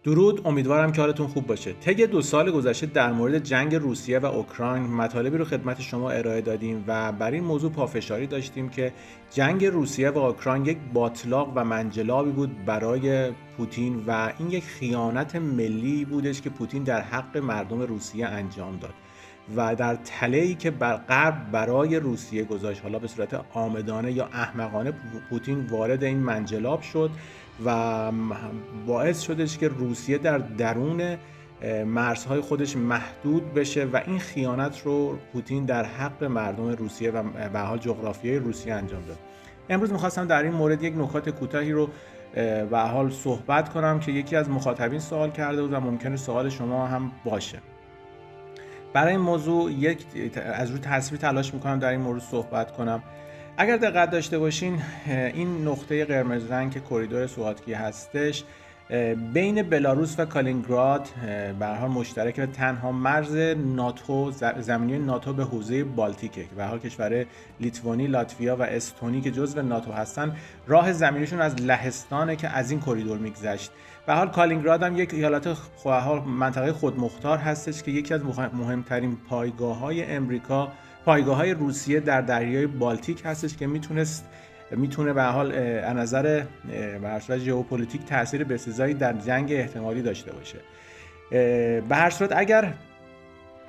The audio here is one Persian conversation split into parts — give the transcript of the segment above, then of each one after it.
درود، امیدوارم که حالتون خوب باشه. طی 2 سال گذشته در مورد جنگ روسیه و اوکراین مطالبی رو خدمت شما ارائه دادیم و بر این موضوع پافشاری داشتیم که جنگ روسیه و اوکراین یک باطلاق و منجلابی بود برای پوتین و این یک خیانت ملی بودش که پوتین در حق مردم روسیه انجام داد و در تله‌ای که بر غرب برای روسیه گذاشت، حالا به صورت عامدانه یا احمقانه، پوتین وارد این منجلاب شد و باعث شدش که روسیه در درون مرزهای خودش محدود بشه و این خیانت رو پوتین در حق مردم روسیه و به حال جغرافیای روسیه انجام داد. امروز می‌خواستم در این مورد یک نکات کوتاهی رو به حال صحبت کنم که یکی از مخاطبین سوال کرده بود و ممکنه سوال شما هم باشه. برای این موضوع از روی تصویر تلاش میکنم در این مورد صحبت کنم. اگر دقت داشته باشین، این نقطه قرمز رنگ که کریدور سواتکی هستش بین بلاروس و کالینینگراد به هر حال مشترک و تنها مرز ناتو، زمینی ناتو به حوزه بالتیکه که به هر حال کشور لیتوانی، لاتویا و استونی که جزو ناتو هستن راه زمینیشون از لهستانه که از این کریدور میگذشت. به هر حال کالینینگراد هم یک ایالت منطقه خودمختار هستش که یکی از مهمترین پایگاه‌های روسیه در دریای بالتیک هستش که میتونه به حال از نظر ژئوپلیتیک تاثیر بسزایی در جنگ احتمالی داشته باشه. به هر صورت اگر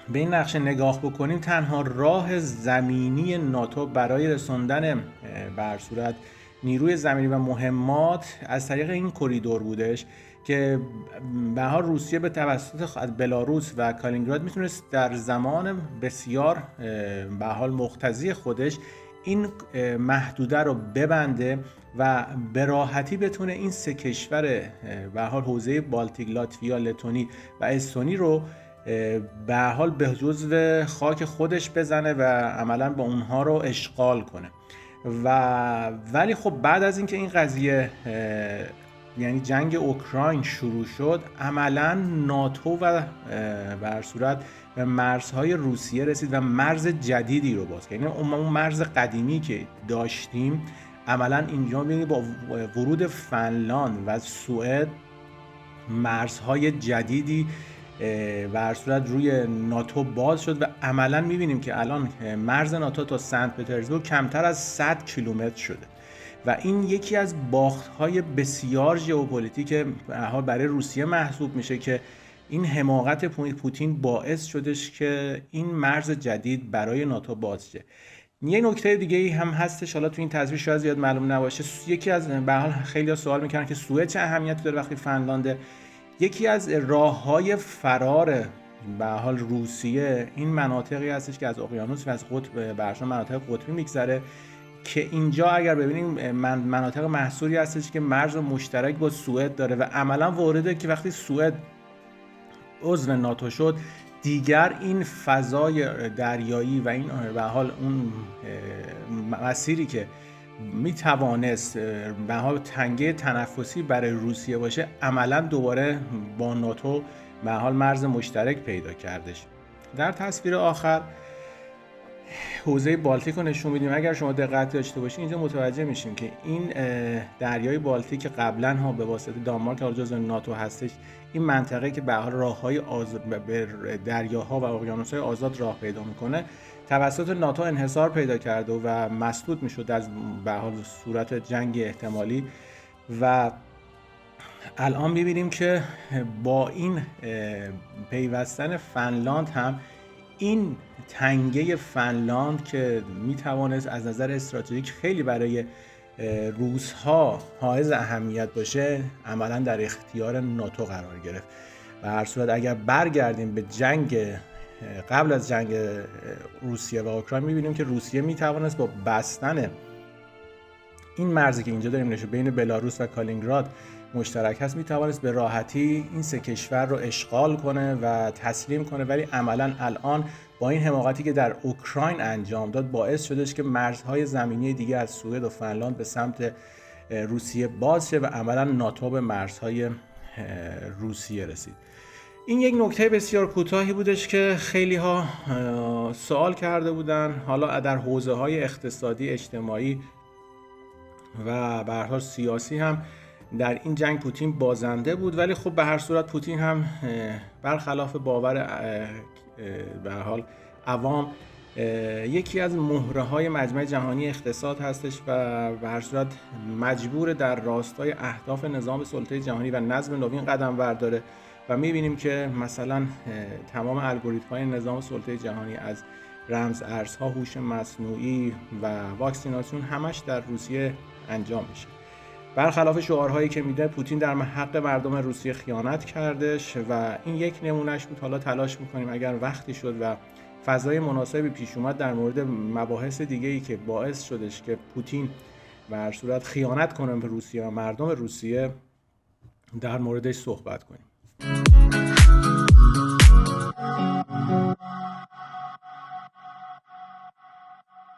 به این نقشه نگاه بکنیم، تنها راه زمینی ناتو برای رسوندن به هر صورت نیروی زمینی و مهمات از طریق این کریدور بودش که به حال روسیه به توسط بلاروس و کالینینگراد میتونست در زمان بسیار به حال مقتضی خودش این محدوده رو ببنده و به راحتی بتونه این سه کشور به حال حوزه بالتیک، لاتویا، لتونی و استونی رو به حال به جزو خاک خودش بزنه و عملاً با اونها رو اشغال کنه. ولی خب بعد از اینکه این قضیه یعنی جنگ اوکراین شروع شد، عملاً ناتو و به هر صورت به مرزهای روسیه رسید و مرز جدیدی رو باز کرد. یعنی اون مرز قدیمی که داشتیم عملاً اینجا می‌بینید با ورود فنلاند و سوئد مرزهای جدیدی به هر صورت روی ناتو باز شد و عملاً می‌بینیم که الان مرز ناتو تا سنت پترزبورگ کمتر از 100 کیلومتر شده و این یکی از باخت‌های بسیار ژئوپلیتیک برای روسیه محسوب میشه که این حماقت پوتین باعث شدش که این مرز جدید برای ناتو باز شه. یه نکته دیگه هم هستش، حالا تو این تصویر شاید زیاد معلوم نباشه. یکی از به حال خیلی‌ها سوال میکنن که سوئد چه اهمیتی داره وقتی فنلاند. یکی از راه‌های فرار به حال روسیه این مناطقی هستش که از اقیانوس و از قطب برشان مناطق قطبی میگذره که اینجا اگر ببینیم مناطق محصوری هستش که مرز مشترک با سوئد داره و عملا وارده که وقتی سوئد عضو ناتو شد دیگر این فضای دریایی و این به حال اون مسیری که میتوانست به حال تنگه تنفسی برای روسیه باشه عملا دوباره با ناتو به حال مرز مشترک پیدا کردش. در تصویر آخر حوزه بالتیک رو نشون میدیم. اگر شما دقت داشته باشین اینجا متوجه میشیم که این دریای بالتیک که قبلا ها به واسطه دانمارک که جزو ناتو هستش، این منطقه که به حال راههای به دریاها و اقیانوس‌های آزاد راه پیدا میکنه توسط ناتو انحصار پیدا کرده و مسدود میشد از به حال صورت جنگ احتمالی و الان میبینیم که با این پیوستن فنلاند هم این تنگه فنلاند که میتوانست از نظر استراتژیک خیلی برای روس‌ها حائز اهمیت باشه عملاً در اختیار ناتو قرار گرفت. و هر صورت اگر برگردیم به جنگ قبل از جنگ روسیه و اوکراین میبینیم که روسیه میتوانست با بستن این مرزی که اینجا داریم نشون بین بلاروس و کالینینگراد مشترک هست میتوانست به راحتی این سه کشور رو اشغال کنه و تسلیم کنه، ولی عملاً الان با این حماقتی که در اوکراین انجام داد باعث شدش که مرزهای زمینی دیگه از سوئد و فنلاند به سمت روسیه باز شه و عملاً ناتو به مرزهای روسیه رسید. این یک نکته بسیار کوتاهی بودش که خیلی ها سوال کرده بودن، حالا در حوزه‌های اقتصادی، اجتماعی و به هر حال سیاسی هم در این جنگ پوتین بازنده بود، ولی خب به هر صورت پوتین هم برخلاف باور به هر حال عوام یکی از مهره‌های مجمع جهانی اقتصاد هستش و به هر صورت مجبور در راستای اهداف نظام سلطه جهانی و نظم نوین قدم برداره و می‌بینیم که مثلا تمام الگوریتم‌های نظام سلطه جهانی از رمز ارزها، هوش مصنوعی و واکسیناسیون همش در روسیه انجام میشه. برخلاف شعارهایی که میده، پوتین در حق مردم روسیه خیانت کردش و این یک نمونهش بود. حالا تلاش میکنیم اگر وقتی شد و فضای مناسبی پیش اومد در مورد مباحث دیگه‌ای که باعث شدش که پوتین به هر صورت خیانت کنه به روسیه و مردم روسیه در موردش صحبت کنیم.